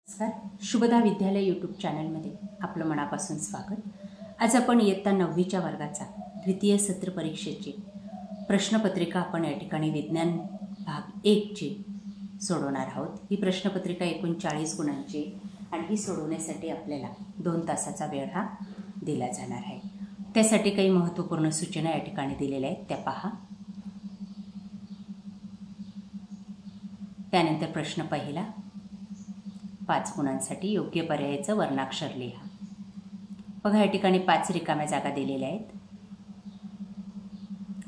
नमस्कार, शुभदा विद्यालय यूट्यूब चॅनलमध्ये आपलं मनापासून स्वागत। आज आपण इयत्ता 9वीच्या वर्गाचा द्वितीय सत्र परीक्षेची प्रश्नपत्रिका आपण या ठिकाणी विज्ञान भाग 1 ची सोडवणार आहोत। ही प्रश्नपत्रिका एकूण 40 गुणांची आणि ही सोडवण्यासाठी आपल्याला 2 तासाचा वेळ हा दिला जाणार आहे। त्यासाठी काही महत्त्वपूर्ण सूचना या ठिकाणी दिलेल्या आहेत, त्या पहा। त्यानंतर प्रश्न पहिला, 5 गुणांसाठी योग्य पर्यायाचं वर्णाक्षर लिहा। बघा, या ठिकाणी 5 रिकाम्या जागा दिलेल्या आहेत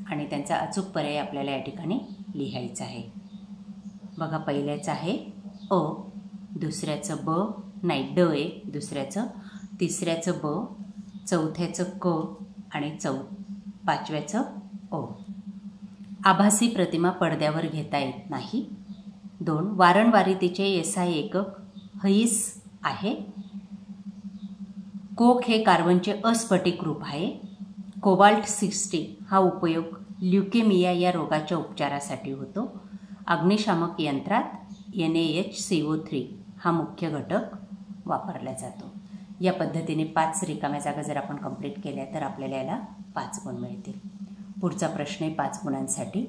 आणि त्यांचा अचूक पर्याय आपल्याला या ठिकाणी लिहायचा आहे। बघा, पहिल्याचं आहे अ, दुसऱ्याचं ब, नाही ड आहे, दुसऱ्याचं, तिसऱ्याचं ब, चौथ्याचं क आणि पाचव्याचं अ। आभासी प्रतिमा पडद्यावर घेता येत नाही। 2, वारंवारितेचे एसआय एकक हैस आहे। कोक हे कार्बनचे अस्फटिक रूप आहे। कोबाल्ट 60 हा उपयोग ल्युकेमिया या रोगाच्या उपचारासाठी होतो। अग्निशामक यंत्रात NaHCO3 हा मुख्य घटक वापरला जातो। या पद्धतीने 5 रिकाम्या जागा जर आपण कंप्लीट केल्या तर आपल्याला याला 5 गुण मिळतील। पुढचा प्रश्न आहे 5 गुणांसाठी।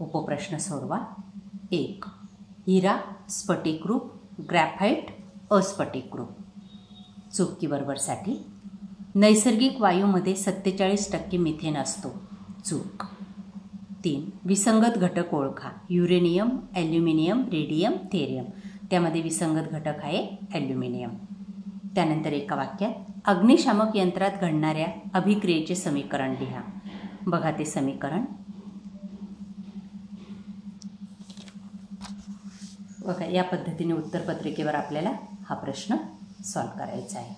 उपप्रश्न सोडवा। 1, हिरा स्फटिकरूप, ग्रॅफाइट अस्फटिकरूप। चूक की बरोबरसाठी। नैसर्गिक वायूमध्ये 47% मिथेन असतो। चूक। 3, विसंगत घटक ओळखा। Uranium, aluminium, radium, thorium. त्यामध्ये विसंगत घटक आहे ॲल्युमिनियम। त्यानंतर एका वाक्यात अग्निशामक यंत्रात घडणाऱ्या अभिक्रियेचे समीकरण लिहा। बघा ते समीकरण। बघा, या पद्धतीने उत्तरपत्रिकेवर आपल्याला हा प्रश्न सॉल्व करायचा आहे।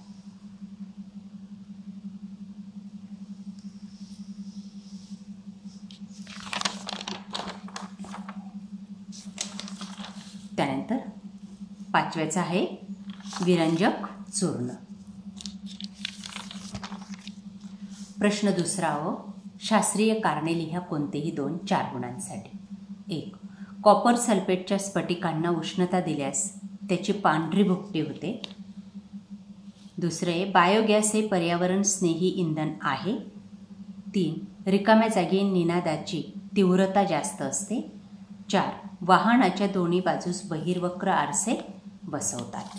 त्यानंतर 5व्याचा आहे विरंजक चूर्ण। प्रश्न दुसरा व शास्त्रीय कारणे लिहा कोणतेही 2 4 गुणांसाठी। 1, कॉपर सल्फेटच्या स्फटिकांना उष्णता दिल्यास त्याची पांढरी भुकटी होते। दुसरे, बायोगॅस हे पर्यावरण स्नेही इंधन आहे। 3, रिकाम्या जागी निनादाची तीव्रता जास्त असते। 4, वाहनाच्या दोन्ही बाजूस बहिर्वक्र आरसे बसवतात।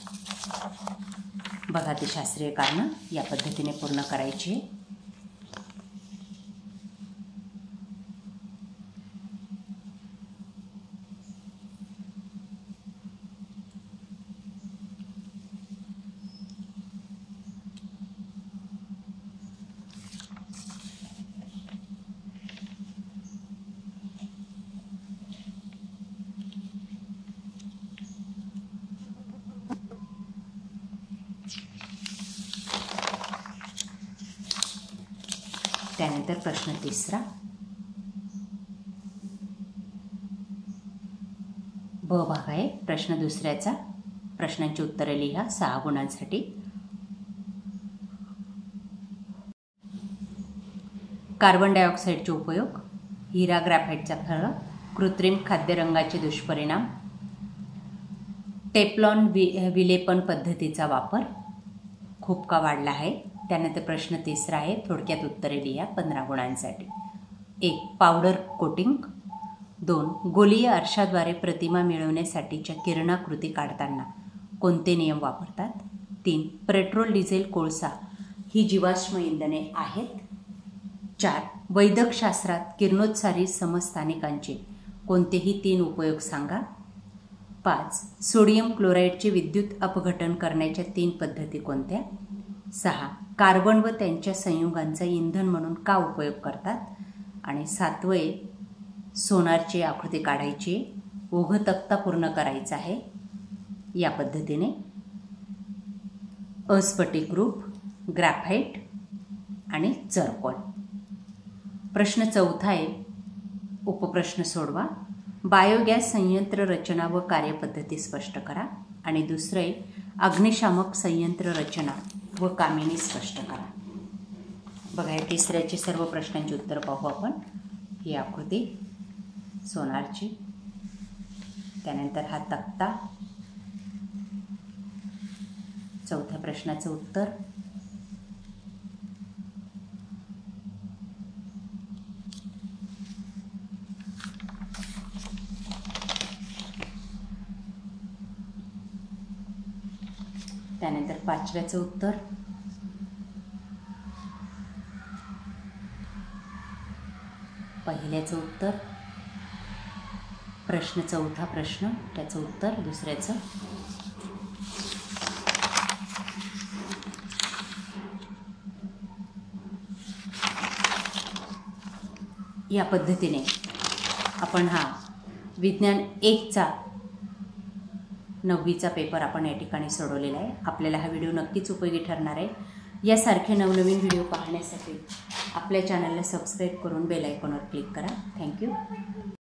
बघा ते शास्त्रीय कारण या पद्धतीने पूर्ण करायची। त्यानंतर प्रश्न तिसरा, ब भाग आहे प्रश्न दुसऱ्याचा। प्रश्नांची उत्तरे लिहा 6 गुणांसाठी। कार्बन डायऑक्साईडचे उपयोग, हिरा ग्रॅफाइटचा फरक, कृत्रिम खाद्यरंगाचे दुष्परिणाम, टेफ्लॉन विलेपन पद्धतीचा वापर खूप का वाढला आहे। त्यानंतर प्रश्न तिसरा आहे, थोडक्यात उत्तरे लिहा 15 गुणांसाठी। 1, पावडर कोटिंग। 2, गोलीय आरशाद्वारे प्रतिमा मिळवण्यासाठीच्या किरणाकृती काढताना कोणते नियम वापरतात। 3, पेट्रोल, डिझेल, कोळसा ही जीवाश्म इंधने आहेत। 4, वैद्यकशास्त्रात किरणोत्सारी समस्थानिकांचे कोणतेही 3 उपयोग सांगा। 5, सोडियम क्लोराईडचे विद्युत अपघटन करण्याच्या 3 पद्धती कोणत्या। 6, कार्बन व त्यांच्या संयुगांचा इंधन म्हणून का उपयोग करतात। आणि 7वे, सोनारची आकृती काढायची, ओघ तक्ता पूर्ण करायचा आहे। या पद्धतीने अस्फटिक रूप, ग्रॅफाइट आणि चर्कोल। प्रश्न चौथा आहे, उपप्रश्न सोडवा। बायोगॅस संयंत्र रचना व कार्यपद्धती स्पष्ट करा। आणि दुसरे, अग्निशामक संयंत्र रचना व कामिनी स्पष्ट करा। बघा, या तिसऱ्याचे सर्व प्रश्नांची उत्तर पाहू आपण। ही आकृती सोनारची, त्यानंतर हा तक्ता, चौथ्या प्रश्नाचं उत्तर. त्यानंतर पाचव्याचं उत्तर. पहिल्याचं उत्तर. प्रश्न चौथा प्रश्न त्याचं उत्तर दुसऱ्याचं. या पद्धतीने आपण हा विज्ञान 1चा 9वीचा पेपर आपण या ठिकाणी सोडवलेला आहे. आपल्याला हा व्हिडिओ नक्कीच उपयोगी ठरणार आहे. यासारखे नवनवीन व्हिडिओ पाहण्यासाठी आपल्या चॅनलला सबस्क्राईब करून बेल आयकॉनवर क्लिक करा. थँक्यू.